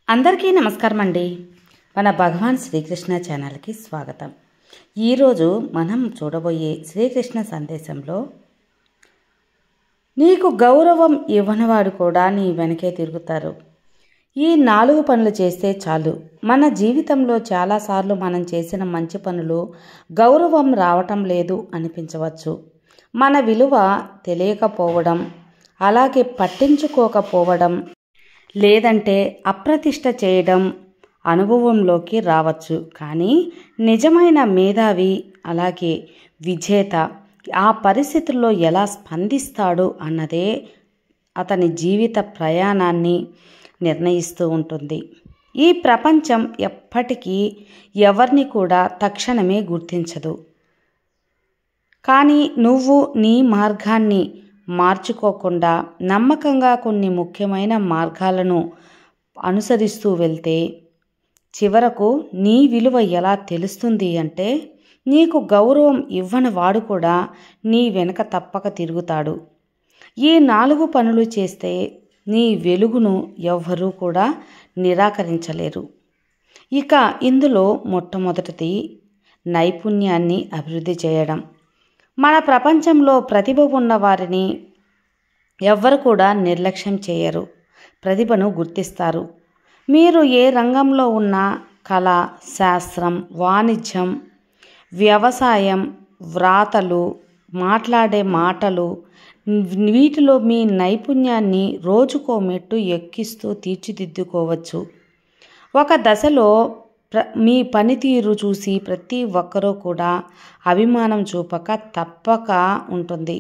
అందరికీ నమస్కారం అండి. మన భగవాన్ శ్రీకృష్ణ ఛానల్కి స్వాగతం. ఈరోజు మనం చూడబోయే శ్రీకృష్ణ సందేశంలో, నీకు గౌరవం ఇవ్వనివాడు కూడా నీ వెనకే తిరుగుతారు. ఈ 4 పనులు చేస్తే చాలు. మన జీవితంలో చాలాసార్లు మనం చేసిన మంచి పనులు గౌరవం రావటం లేదు అనిపించవచ్చు. మన విలువ తెలియకపోవడం, అలాగే పట్టించుకోకపోవడం, లేదంటే అప్రతిష్ట చేయడం అనుభవంలోకి రావచ్చు. కానీ నిజమైన మేధావి, అలాగే విజేత ఆ పరిస్థితుల్లో ఎలా స్పందిస్తాడు అన్నదే అతని జీవిత ప్రయాణాన్ని నిర్ణయిస్తూ ఉంటుంది. ఈ ప్రపంచం ఎప్పటికీ ఎవరిని కూడా తక్షణమే గుర్తించదు. కానీ నువ్వు నీ మార్గాన్ని మార్చుకోకుండా నమ్మకంగా కొన్ని ముఖ్యమైన మార్గాలను అనుసరిస్తూ వెళ్తే చివరకు నీ విలువ ఎలా తెలుస్తుంది అంటే, నీకు గౌరవం ఇవ్వని వాడు కూడా నీ వెనుక తప్పక తిరుగుతాడు. ఈ 4 పనులు చేస్తే నీ వెలుగును ఎవ్వరూ కూడా నిరాకరించలేరు. ఇక ఇందులో మొట్టమొదటిది నైపుణ్యాన్ని అభివృద్ధి చేయడం. మన ప్రపంచంలో ప్రతిభ ఉన్న వారిని ఎవ్వరు కూడా నిర్లక్ష్యం చేయరు, ప్రతిభను గుర్తిస్తారు. మీరు ఏ రంగంలో ఉన్నా, కళ, శాస్త్రం, వాణిజ్యం, వ్యవసాయం, వ్రాతలు, మాట్లాడే మాటలు, వీటిలో మీ నైపుణ్యాన్ని రోజుకో మెట్టు ఎక్కిస్తూ తీర్చిదిద్దుకోవచ్చు. ఒక దశలో మీ పనితీరు చూసి ప్రతి ఒక్కరూ కూడా అభిమానం చూపక తప్పక ఉంటుంది.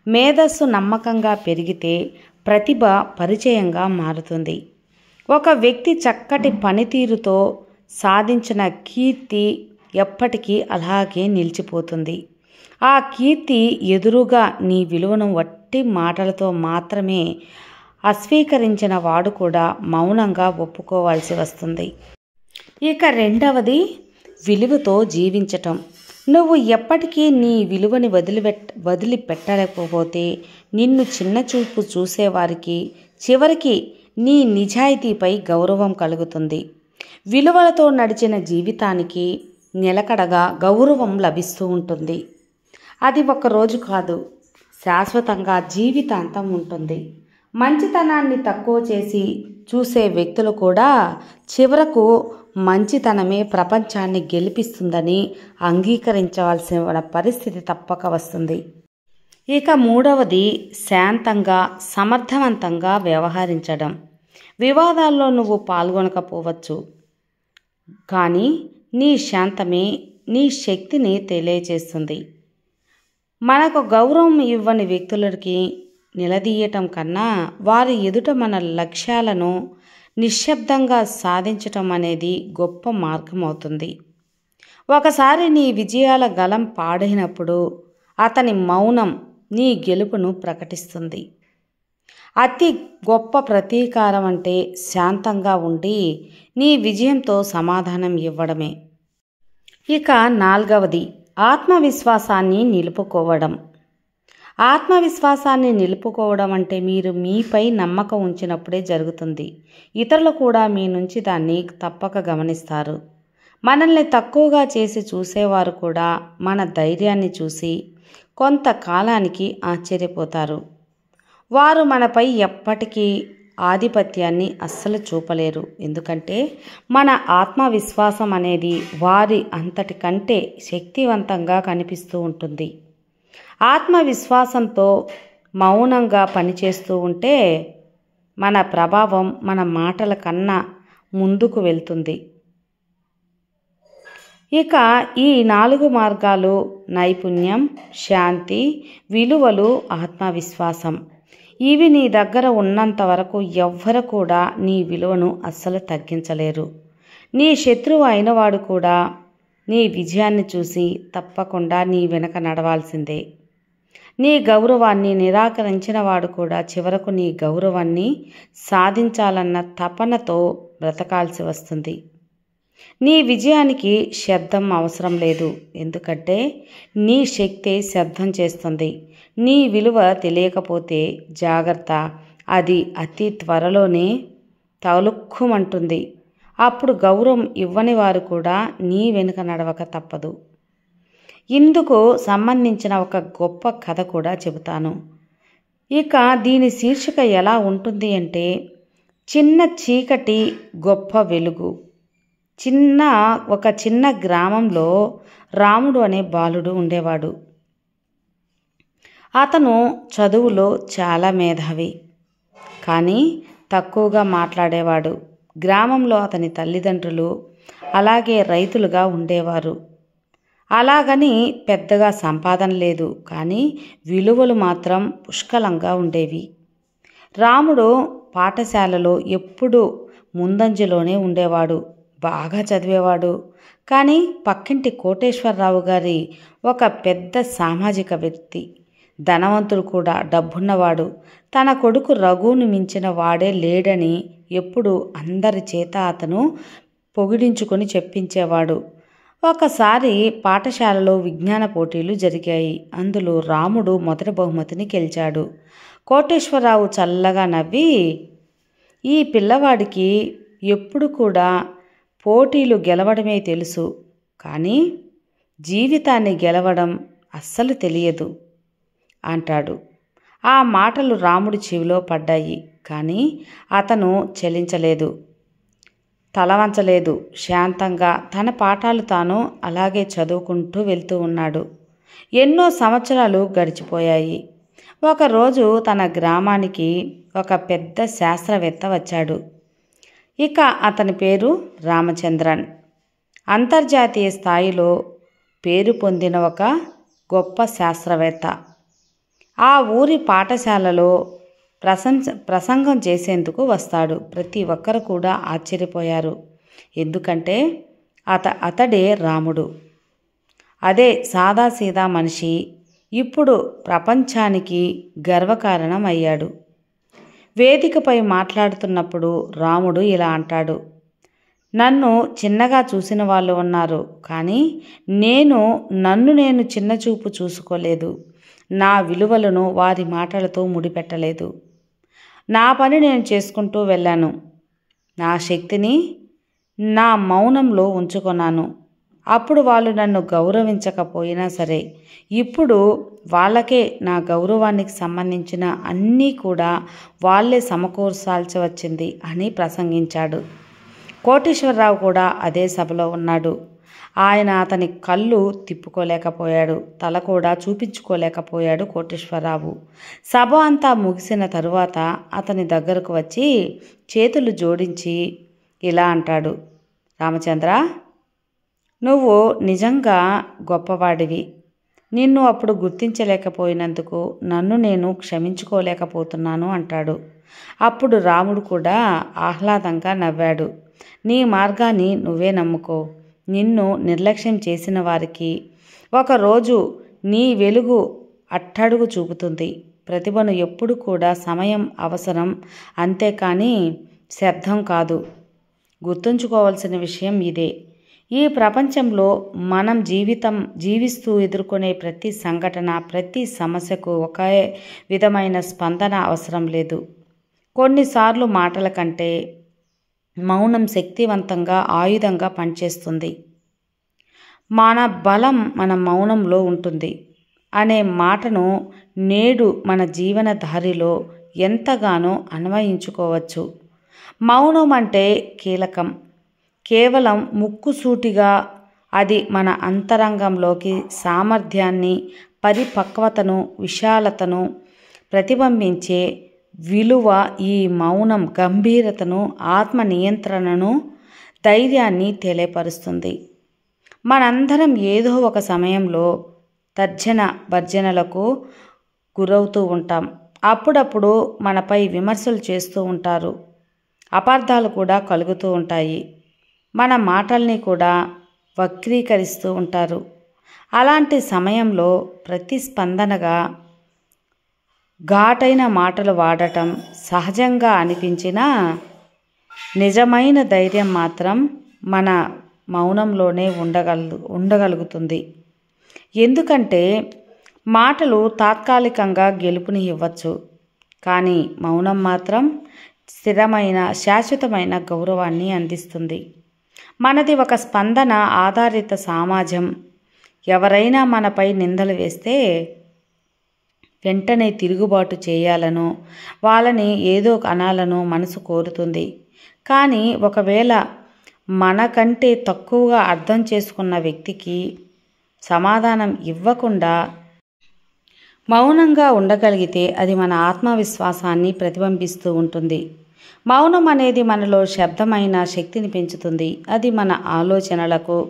మేధస్సు నమ్మకంగా పెరిగితే ప్రతిభ పరిచయంగా మారుతుంది. ఒక వ్యక్తి చక్కటి పనితీరుతో సాధించిన కీర్తి ఎప్పటికీ అలాగే నిలిచిపోతుంది. ఆ కీర్తి ఎదురుగా నీ విలువను వట్టి మాటలతో మాత్రమే అస్వీకరించిన వాడు కూడా మౌనంగా ఒప్పుకోవాల్సి వస్తుంది. ఇక రెండవది విలువతో జీవించటం. నువ్వు ఎప్పటికీ నీ విలువని వదిలిపెట్టలేకపోతే నిన్ను చిన్నచూపు చూసేవారికి చివరికి నీ నిజాయితీపై గౌరవం కలుగుతుంది. విలువలతో నడిచిన జీవితానికి నిలకడగా గౌరవం లభిస్తూ ఉంటుంది. అది ఒక్కరోజు కాదు, శాశ్వతంగా జీవితాంతం ఉంటుంది. మంచితనాన్ని తక్కువ చేసి చూసే వ్యక్తులు కూడా చివరకు మంచితనమే ప్రపంచాన్ని గెలిపిస్తుందని అంగీకరించవలసిన పరిస్థితి తప్పక వస్తుంది. ఇక మూడవది శాంతంగా, సమర్థవంతంగా వ్యవహరించడం. వివాదాల్లో నువ్వు పాల్గొనకపోవచ్చు, కానీ నీ శాంతమే నీ శక్తిని తెలియజేస్తుంది. మనకు గౌరవం ఇవ్వని వ్యక్తులకి నిలదీయటం కన్నా వారి ఎదుట మన లక్ష్యాలను నిశ్శబ్దంగా సాధించటం అనేది గొప్ప మార్గం అవుతుంది. ఒకసారి నీ విజయాల గలం పాడైనప్పుడు అతని మౌనం నీ గెలుపును ప్రకటిస్తుంది. అతి గొప్ప ప్రతీకారం అంటే శాంతంగా ఉండి నీ విజయంతో సమాధానం ఇవ్వడమే. ఇక నాలుగవది ఆత్మవిశ్వాసాన్ని నిలుపుకోవడం. ఆత్మవిశ్వాసాన్ని నిలుపుకోవడం అంటే మీరు మీపై నమ్మకం ఉంచినప్పుడే జరుగుతుంది. ఇతరులు కూడా మీ నుంచి దాన్ని తప్పక గమనిస్తారు. మనల్ని తక్కువగా చేసి చూసేవారు కూడా మన ధైర్యాన్ని చూసి కొంతకాలానికి ఆశ్చర్యపోతారు. వారు మనపై ఎప్పటికీ ఆధిపత్యాన్ని అస్సలు చూపలేరు. ఎందుకంటే మన ఆత్మవిశ్వాసం అనేది వారి అంతటికంటే శక్తివంతంగా కనిపిస్తూ ఉంటుంది. ఆత్మవిశ్వాసంతో మౌనంగా పనిచేస్తూ ఉంటే మన ప్రభావం మన మాటల కన్నా ముందుకు వెళ్తుంది. ఇక ఈ 4 మార్గాలు నైపుణ్యం, శాంతి, విలువలు, ఆత్మవిశ్వాసం. ఇవి నీ దగ్గర ఉన్నంత వరకు ఎవ్వరు కూడా నీ విలువను అస్సలు తగ్గించలేరు. నీ శత్రువు అయినవాడు కూడా నీ విజయాన్ని చూసి తప్పకుండా నీ వెనక నడవాల్సిందే. నీ గౌరవాన్ని నిరాకరించిన వాడు కూడా చివరకు నీ గౌరవాన్ని సాధించాలన్న తపనతో బ్రతకాల్సి వస్తుంది. నీ విజయానికి శబ్దం అవసరం లేదు, ఎందుకంటే నీ శక్తే శబ్దం చేస్తుంది. నీ విలువ తెలియకపోతే జాగ్రత్త, అది అతి త్వరలోనే తలుక్కుమంటుంది. అప్పుడు గౌరవం ఇవ్వని వారు కూడా నీ వెనుక నడవక తప్పదు. ఇందుకు సంబంధించిన ఒక గొప్ప కథ కూడా చెబుతాను. ఇక దీని శీర్షిక ఎలా ఉంటుంది అంటే, చిన్న చీకటి గొప్ప వెలుగు. ఒక చిన్న గ్రామంలో రాముడు అనే బాలుడు ఉండేవాడు. అతను చదువులో చాలా మేధావి, కానీ తక్కువగా మాట్లాడేవాడు. గ్రామంలో అతని తల్లిదండ్రులు అలాగే రైతులుగా ఉండేవారు. అలాగని పెద్దగా సంపాదన లేదు, కానీ విలువలు మాత్రం పుష్కలంగా ఉండేవి. రాముడు పాఠశాలలో ఎప్పుడూ ముందంజలోనే ఉండేవాడు. బాగా చదివేవాడు. కానీ పక్కింటి కోటేశ్వరరావు గారి ఒక పెద్ద సామాజిక వ్యక్తి, ధనవంతుడు కూడా, డబ్బున్నవాడు. తన కొడుకు రఘును మించిన వాడే లేడని ఎప్పుడు అందరి చేత అతను పొగిడించుకొని చెప్పించేవాడు. ఒకసారి పాఠశాలలో విజ్ఞాన పోటీలు జరిగాయి. అందులో రాముడు మొదటి బహుమతిని గెలిచాడు. కోటేశ్వరరావు చల్లగా నవ్వి, ఈ పిల్లవాడికి ఎప్పుడు కూడా పోటీలు గెలవడమే తెలుసు, కానీ జీవితాన్ని గెలవడం అస్సలు తెలియదు అంటాడు. ఆ మాటలు రాముడి చెవిలో పడ్డాయి, కానీ అతను చలించలేదు, తలవంచలేదు. శాంతంగా తన పాఠాలు తాను అలాగే చదువుకుంటూ వెళ్తూ ఉన్నాడు. ఎన్నో సంవత్సరాలు గడిచిపోయాయి. ఒకరోజు తన గ్రామానికి ఒక పెద్ద శాస్త్రవేత్త వచ్చాడు. ఇక అతని పేరు రామచంద్రన్. అంతర్జాతీయ స్థాయిలో పేరు పొందిన ఒక గొప్ప శాస్త్రవేత్త. ఆ ఊరి పాఠశాలలో ప్రసంగం చేసేందుకు వస్తాడు. ప్రతి ఒక్కరు కూడా ఆశ్చర్యపోయారు. ఎందుకంటే అతడే రాముడు. అదే సాదాసీదా మనిషి ఇప్పుడు ప్రపంచానికి గర్వకారణం అయ్యాడు. వేదికపై మాట్లాడుతున్నప్పుడు రాముడు ఇలా అంటాడు, నన్ను చిన్నగా చూసిన వాళ్ళు ఉన్నారు, కానీ నన్ను నేను చిన్నచూపు చూసుకోలేదు. నా విలువలను వారి మాటలతో ముడిపెట్టలేదు. నా పని నేను చేసుకుంటూ వెళ్ళాను. నా శక్తిని నా మౌనంలో ఉంచుకున్నాను. అప్పుడు వాళ్ళు నన్ను గౌరవించకపోయినా సరే, ఇప్పుడు వాళ్ళకే నా గౌరవానికి సంబంధించిన అన్నీ కూడా వాళ్ళే సమకూర్చాల్సి వచ్చింది అని ప్రసంగించాడు. కోటేశ్వరరావు కూడా అదే సభలో ఉన్నాడు. ఆయన అతని కళ్ళు తిప్పుకోలేకపోయాడు, తల కూడా చూపించుకోలేకపోయాడు. కోటేశ్వరరావు సభ అంతా ముగిసిన తరువాత అతని దగ్గరకు వచ్చి చేతులు జోడించి ఇలా అంటాడు, రామచంద్ర, నువ్వు నిజంగా గొప్పవాడివి. నిన్ను అప్పుడు గుర్తించలేకపోయినందుకు నన్ను నేను క్షమించుకోలేకపోతున్నాను అంటాడు. అప్పుడు రాముడు కూడా ఆహ్లాదంగా నవ్వాడు. నీ మార్గాన్ని నువ్వే నమ్ముకో. నిన్ను నిర్లక్ష్యం చేసిన వారికి ఒకరోజు నీ వెలుగు అట్టడుగు చూపుతుంది. ప్రతిభను ఎప్పుడు కూడా సమయం అవసరం, అంతేకాని శబ్దం కాదు. గుర్తుంచుకోవాల్సిన విషయం ఇదే. ఈ ప్రపంచంలో మనం జీవిస్తూ ఎదుర్కొనే ప్రతి సంఘటన, ప్రతి సమస్యకు ఒకే విధమైన స్పందన అవసరం లేదు. కొన్నిసార్లు మాటల కంటే మౌనం శక్తివంతంగా ఆయుధంగా పనిచేస్తుంది. మన బలం మన మౌనంలో ఉంటుంది అనే మాటను నేడు మన జీవన దారిలో ఎంతగానో అన్వయించుకోవచ్చు. మౌనం అంటే కీలకం. కేవలం ముక్కుసూటిగా అది మన అంతరంగంలోకి సామర్థ్యాన్ని, పరిపక్వతను, విశాలతను ప్రతిబింబించే విలువ. ఈ మౌనం గంభీరతను, ఆత్మ నియంత్రణను, ధైర్యాన్ని తెలియపరుస్తుంది. మనందరం ఏదో ఒక సమయంలో తర్జన భర్జనలకు గురవుతూ ఉంటాం. అప్పుడప్పుడు మనపై విమర్శలు చేస్తూ ఉంటారు. అపార్థాలు కూడా కలుగుతూ ఉంటాయి. మన మాటల్ని కూడా వక్రీకరిస్తూ ఉంటారు. అలాంటి సమయంలో ప్రతిస్పందనగా ఘాటైన మాటలు వాడటం సహజంగా అనిపించినా నిజమైన ధైర్యం మాత్రం మన మౌనంలోనే ఉండగలుగుతుంది. ఎందుకంటే మాటలు తాత్కాలికంగా గెలుపుని ఇవ్వచ్చు, కానీ మౌనం మాత్రం స్థిరమైన శాశ్వతమైన గౌరవాన్ని అందిస్తుంది. మనది ఒక స్పందన ఆధారిత సమాజం. ఎవరైనా మనపై నిందలు వేస్తే వెంటనే తిరుగుబాటు చేయాలనో వాళ్ళని ఏదో అనాలనో మనసు కోరుతుంది. కానీ ఒకవేళ మనకంటే తక్కువగా అర్థం చేసుకున్న వ్యక్తికి సమాధానం ఇవ్వకుండా మౌనంగా ఉండగలిగితే అది మన ఆత్మవిశ్వాసాన్ని ప్రతిబింబిస్తూ ఉంటుంది. మౌనం అనేది మనలో శబ్దమైన శక్తిని పెంచుతుంది. అది మన ఆలోచనలకు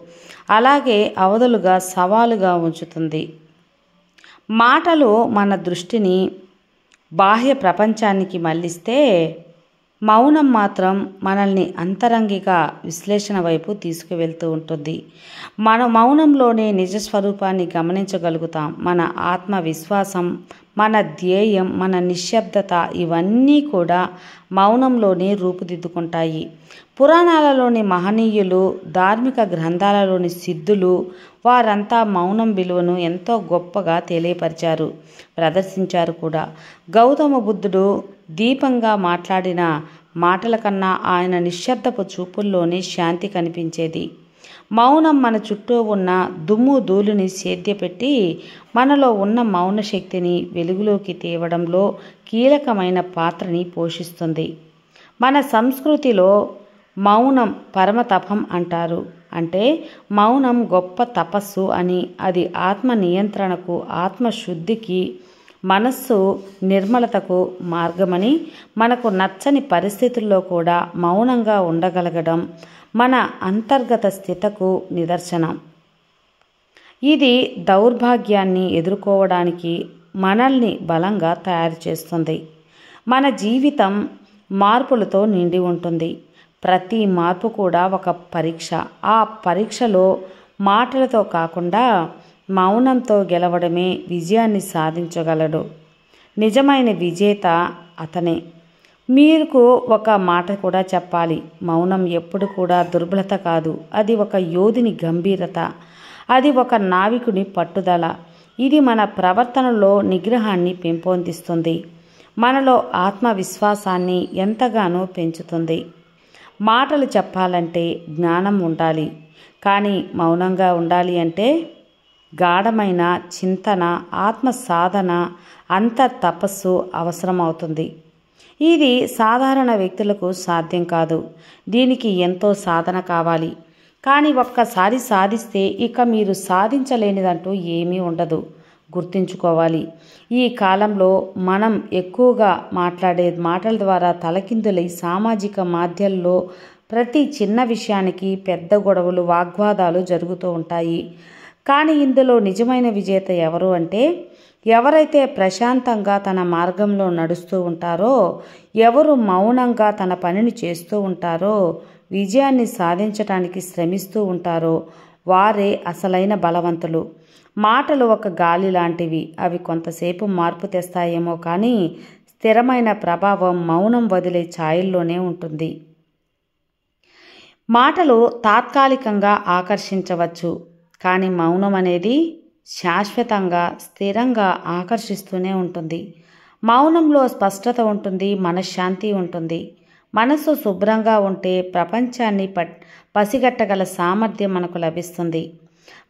అలాగే అవధులుగా సవాలుగా ఉంచుతుంది. మాటలు మన దృష్టిని బాహ్య ప్రపంచానికి మళ్లిస్తే మౌనం మాత్రం మనల్ని అంతరంగిక విశ్లేషణ వైపు తీసుకువెళ్తూ ఉంటుంది. మన మౌనంలోనే నిజస్వరూపాన్ని గమనించగలుగుతాం. మన ఆత్మవిశ్వాసం, మన ధ్యేయం, మన నిశ్శబ్దత ఇవన్నీ కూడా మౌనంలోనే రూపుదిద్దుకుంటాయి. పురాణాలలోని మహనీయులు, ధార్మిక గ్రంథాలలోని సిద్ధులు వారంతా మౌనం విలువను ఎంతో గొప్పగా తెలియపరిచారు, ప్రదర్శించారు కూడా. గౌతమ బుద్ధుడు దీపంగా మాట్లాడిన మాటల కన్నా ఆయన నిశ్శబ్దపు చూపుల్లోనే శాంతి కనిపించేది. మౌనం మన చుట్టూ ఉన్న దుమ్ము ధూళిని సేద్యపెట్టి మనలో ఉన్న మౌన శక్తిని వెలుగులోకి తేవడంలో కీలకమైన పాత్రని పోషిస్తుంది. మన సంస్కృతిలో మౌనం పరమతపం అంటారు. అంటే మౌనం గొప్ప తపస్సు అని. అది ఆత్మ నియంత్రణకు, ఆత్మశుద్ధికి, మనస్సు నిర్మలతకు మార్గమని. మనకు నచ్చని పరిస్థితుల్లో కూడా మౌనంగా ఉండగలగడం మన అంతర్గత స్థితికి నిదర్శనం. ఇది దౌర్భాగ్యాన్ని ఎదుర్కోవడానికి మనల్ని బలంగా తయారు చేస్తుంది. మన జీవితం మార్పులతో నిండి ఉంటుంది. ప్రతి మార్పు కూడా ఒక పరీక్ష. ఆ పరీక్షలో మాటలతో కాకుండా మౌనంతో గెలవడమే విజయాన్ని సాధించగలడు. నిజమైన విజేత అతనే. మీకు ఒక మాట కూడా చెప్పాలి. మౌనం ఎప్పుడు కూడా దుర్బలత కాదు. అది ఒక యోధుని గంభీరత. అది ఒక నావికుని పట్టుదల. ఇది మన ప్రవర్తనలో నిగ్రహాన్ని పెంపొందిస్తుంది. మనలో ఆత్మవిశ్వాసాన్ని ఎంతగానో పెంచుతుంది. మాటలు చెప్పాలంటే జ్ఞానం ఉండాలి. కానీ మౌనంగా ఉండాలి అంటే గాఢమైన చింతన, ఆత్మ సాధన, అంతర్తపస్సు అవసరమవుతుంది. ఇది సాధారణ వ్యక్తులకు సాధ్యం కాదు. దీనికి ఎంతో సాధన కావాలి. కానీ ఒక్కసారి సాధిస్తే ఇక మీరు సాధించలేనిదంటూ ఏమీ ఉండదు. గుర్తుంచుకోవాలి. ఈ కాలంలో మనం ఎక్కువగా మాట్లాడే మాటల ద్వారా తలకిందులై సామాజిక మాధ్యాల్లో ప్రతి చిన్న విషయానికి పెద్ద గొడవలు, వాగ్వాదాలు జరుగుతూ ఉంటాయి. కానీ ఇందులో నిజమైన విజేత ఎవరు అంటే ఎవరైతే ప్రశాంతంగా తన మార్గంలో నడుస్తూ ఉంటారో, ఎవరు మౌనంగా తన పనిని చేస్తూ ఉంటారో, విజయాన్ని సాధించటానికి శ్రమిస్తూ ఉంటారో వారే అసలైన బలవంతులు. మాటలు ఒక గాలి లాంటివి. అవి కొంతసేపు మార్పు తెస్తాయేమో కానీ స్థిరమైన ప్రభావం మౌనం వదిలే ఛాయల్లోనే ఉంటుంది. మాటలు తాత్కాలికంగా ఆకర్షించవచ్చు, కానీ మౌనం అనేది శాశ్వతంగా, స్థిరంగా ఆకర్షిస్తూనే ఉంటుంది. మౌనంలో స్పష్టత ఉంటుంది, మనశ్శాంతి ఉంటుంది. మనసు శుభ్రంగా ఉంటే ప్రపంచాన్ని పసిగట్టగల సామర్థ్యం మనకు లభిస్తుంది.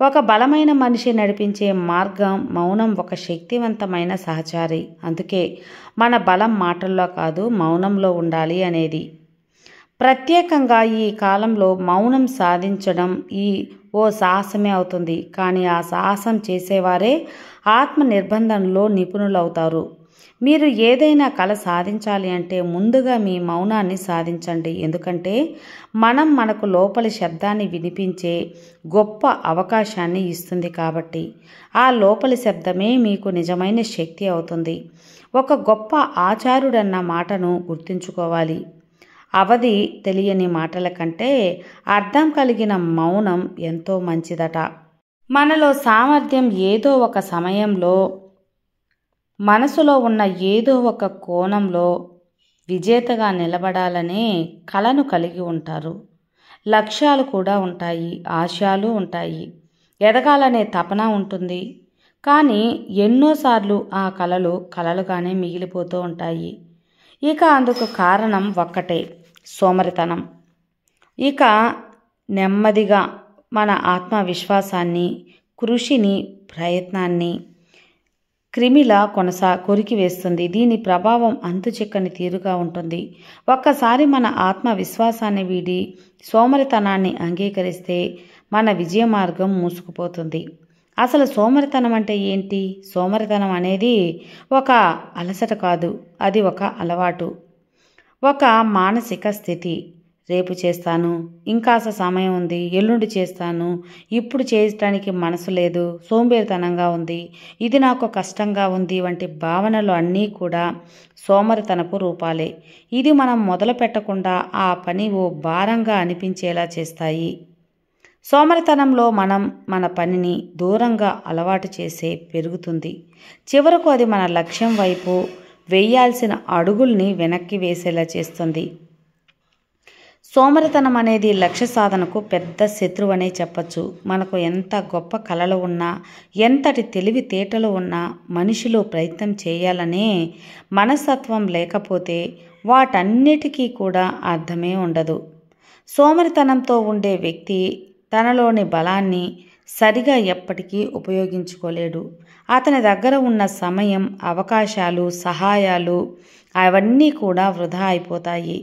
ఒక బలమైన మనిషి నడిపించే మార్గం మౌనం ఒక శక్తివంతమైన సహచారి. అందుకే మన బలం మాటల్లో కాదు, మౌనంలో ఉండాలి అనేది. ప్రత్యేకంగా ఈ కాలంలో మౌనం సాధించడం ఓ సాహసమే అవుతుంది. కానీ ఆ సాహసం చేసేవారే ఆత్మ నిర్బంధంలో నిపుణులవుతారు. మీరు ఏదైనా కళ సాధించాలి అంటే ముందుగా మీ మౌనాన్ని సాధించండి. ఎందుకంటే మనకు లోపలి శబ్దాన్ని వినిపించే గొప్ప అవకాశాన్ని ఇస్తుంది కాబట్టి. ఆ లోపలి శబ్దమే మీకు నిజమైన శక్తి అవుతుంది. ఒక గొప్ప ఆచార్యుడన్న మాటను గుర్తుంచుకోవాలి. అవధి తెలియని మాటల కంటే అర్థం కలిగిన మౌనం ఎంతో మంచిదట. మనలో సామర్థ్యం ఏదో ఒక సమయంలో, మనసులో ఉన్న ఏదో ఒక కోణంలో విజేతగా నిలబడాలనే కళను కలిగి ఉంటారు. లక్ష్యాలు కూడా ఉంటాయి, ఆశయాలు ఉంటాయి, ఎదగాలనే తపన ఉంటుంది. కానీ ఎన్నోసార్లు ఆ కళలు కలలుగానే మిగిలిపోతూ ఉంటాయి. ఇక అందుకు కారణం ఒక్కటే, సోమరితనం. ఇక నెమ్మదిగా మన ఆత్మవిశ్వాసాన్ని, కృషిని, ప్రయత్నాన్ని క్రిమిలా కొరికి వేస్తుంది. దీని ప్రభావం అంతుచిక్కని తీరుగా ఉంటుంది. ఒక్కసారి మన ఆత్మవిశ్వాసాన్ని వీడి సోమరితనాన్ని అంగీకరిస్తే మన విజయ మార్గం మూసుకుపోతుంది. అసలు సోమరితనం అంటే ఏంటి? సోమరితనం అనేది ఒక అలసట కాదు, అది ఒక అలవాటు, ఒక మానసిక స్థితి. రేపు చేస్తాను, ఇంకాస్త సమయం ఉంది, ఎల్లుండి చేస్తాను, ఇప్పుడు చేయటానికి మనసు లేదు, సోంబేరితనంగా ఉంది, ఇది నాకు కష్టంగా ఉంది వంటి భావనలు అన్నీ కూడా సోమరితనపు రూపాలే. ఇది మనం మొదలు పెట్టకుండా ఆ పని ఓ భారంగా అనిపించేలా చేస్తాయి. సోమరితనంలో మనం మన పనిని దూరంగా అలవాటు చేసే పెరుగుతుంది. చివరకు అది మన లక్ష్యం వైపు వేయాల్సిన అడుగుల్ని వెనక్కి వేసేలా చేస్తుంది. సోమరితనం అనేది లక్ష్య సాధనకు పెద్ద శత్రువు అనే చెప్పచ్చు. మనకు ఎంత గొప్ప కళలు ఉన్నా, ఎంతటి తెలివితేటలు ఉన్నా, మనిషిలో ప్రయత్నం చేయాలనే మనస్తత్వం లేకపోతే వాటన్నిటికీ కూడా అర్థమే ఉండదు. సోమరితనంతో ఉండే వ్యక్తి తనలోని బలాన్ని సరిగా ఎప్పటికీ ఉపయోగించుకోలేడు. అతని దగ్గర ఉన్న సమయం, అవకాశాలు, సహాయాలు అవన్నీ కూడా వృధా అయిపోతాయి.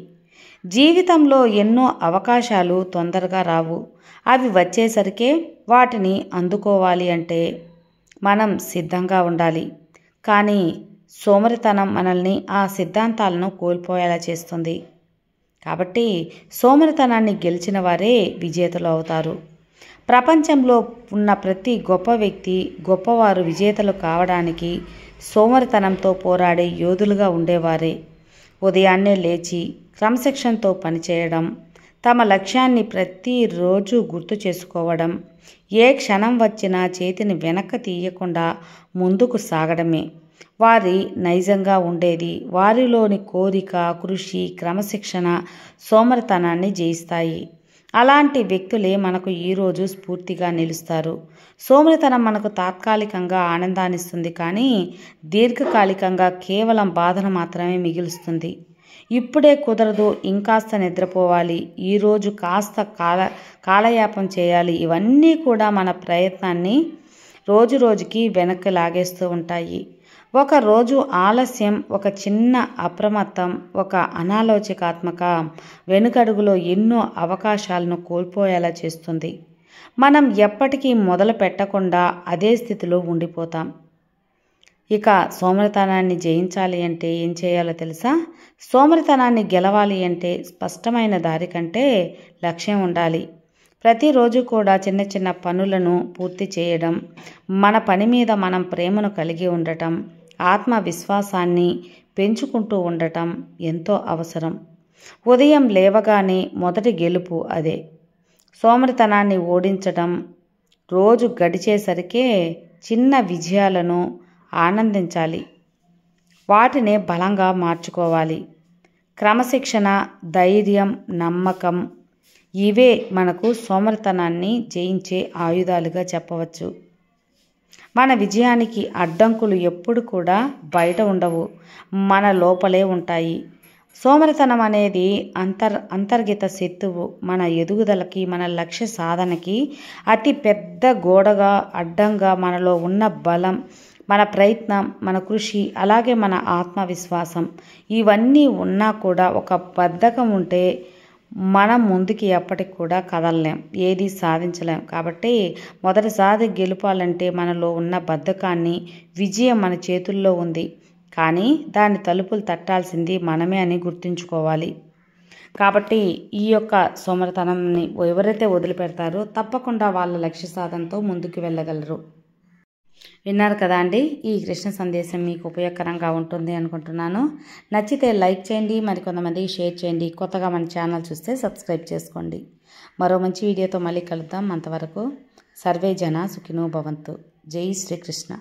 జీవితంలో ఎన్నో అవకాశాలు తొందరగా రావు. అవి వచ్చేసరికే వాటిని అందుకోవాలి అంటే మనం సిద్ధంగా ఉండాలి. కానీ సోమరితనం మనల్ని ఆ సిద్ధాంతాలను కోల్పోయేలా చేస్తుంది. కాబట్టి సోమరితనాన్ని గెలిచిన వారే విజేతలు అవుతారు. ప్రపంచంలో ఉన్న ప్రతి గొప్ప వ్యక్తి, గొప్పవారు విజేతలు కావడానికి సోమరితనంతో పోరాడే యోధులుగా ఉండేవారే. ఉదయాన్నే లేచి క్రమశిక్షణతో పనిచేయడం, తమ లక్ష్యాన్ని ప్రతిరోజు గుర్తు చేసుకోవడం, ఏ క్షణం వచ్చినా చేతిని వెనక్కి తీయకుండా ముందుకు సాగడమే వారి నైజంగా ఉండేది. వారిలోని కోరిక, కృషి, క్రమశిక్షణ సోమరితనాన్ని జయిస్తాయి. అలాంటి వ్యక్తులే మనకు ఈరోజు స్ఫూర్తిగా నిలుస్తారు. సోమరితనం మనకు తాత్కాలికంగా ఆనందాన్నిస్తుంది, కానీ దీర్ఘకాలికంగా కేవలం బాధను మాత్రమే మిగులుస్తుంది. ఇప్పుడే కుదరదు, ఇంకాస్త నిద్రపోవాలి, ఈరోజు కాస్త కాలయాపన చేయాలి, ఇవన్నీ కూడా మన ప్రయత్నాన్ని రోజు రోజుకి వెనక్కి లాగేస్తూ ఉంటాయి. ఒక రోజు ఆలస్యం, ఒక చిన్న అప్రమత్తం, ఒక అనాలోచితాత్మక వెనుకడుగులో ఎన్నో అవకాశాలను కోల్పోయేలా చేస్తుంది. మనం ఎప్పటికీ మొదలు పెట్టకుండా అదే స్థితిలో ఉండిపోతాం. ఇక సోమరితనాన్ని జయించాలి అంటే ఏం చేయాలో తెలుసా? సోమరితనాన్ని గెలవాలి అంటే స్పష్టమైన దారి కంటే లక్ష్యం ఉండాలి. ప్రతిరోజు కూడా చిన్న చిన్న పనులను పూర్తి చేయడం, మన పని మీద మనం ప్రేమను కలిగి ఉండటం, ఆత్మవిశ్వాసాన్ని పెంచుకుంటూ ఉండటం ఎంతో అవసరం. ఉదయం లేవగానే మొదటి గెలుపు అదే. సోమరితనాన్ని ఓడించడం. రోజు గడిచేసరికే చిన్న విజయాలను ఆనందించాలి, వాటినే బలంగా మార్చుకోవాలి. క్రమశిక్షణ, ధైర్యం, నమ్మకం ఇవే మనకు సోమరితనాన్ని జయించే ఆయుధాలుగా చెప్పవచ్చు. మన విజయానికి అడ్డంకులు ఎప్పుడు కూడా బయట ఉండవు, మన లోపలే ఉంటాయి. సోమరితనం అనేది అంతర్గత శత్రువు. మన ఎదుగుదలకి, మన లక్ష్య సాధనకి అతి పెద్ద గోడగా, అడ్డంగా మనలో ఉన్న బలం, మన ప్రయత్నం, మన కృషి, అలాగే మన ఆత్మవిశ్వాసం ఇవన్నీ ఉన్నా కూడా ఒక బద్ధకం ఉంటే మనం ముందుకి ఎప్పటికి కూడా కదలలేం, ఏది సాధించలేం. కాబట్టి మొదటిసారి గెలుపాలంటే మనలో ఉన్న బద్ధకాన్ని, విజయం మన చేతుల్లో ఉంది, కానీ దాని తలుపులు తట్టాల్సింది మనమే అని గుర్తుంచుకోవాలి. కాబట్టి ఈ యొక్క సోమరితనాన్ని ఎవరైతే వదిలిపెడతారో తప్పకుండా వాళ్ళ లక్ష్య సాధనతో ముందుకు వెళ్ళగలరు. విన్నారు కదా అండి, ఈ కృష్ణ సందేశం మీకు ఉపయోగకరంగా ఉంటుంది అనుకుంటున్నాను. నచ్చితే లైక్ చేయండి, మరికొంతమందికి షేర్ చేయండి. కొత్తగా మన ఛానల్ చూస్తే సబ్స్క్రైబ్ చేసుకోండి. మరో మంచి వీడియోతో మళ్ళీ కలుద్దాం. అంతవరకు సర్వే జన సుఖినో భవంతు. జై శ్రీకృష్ణ.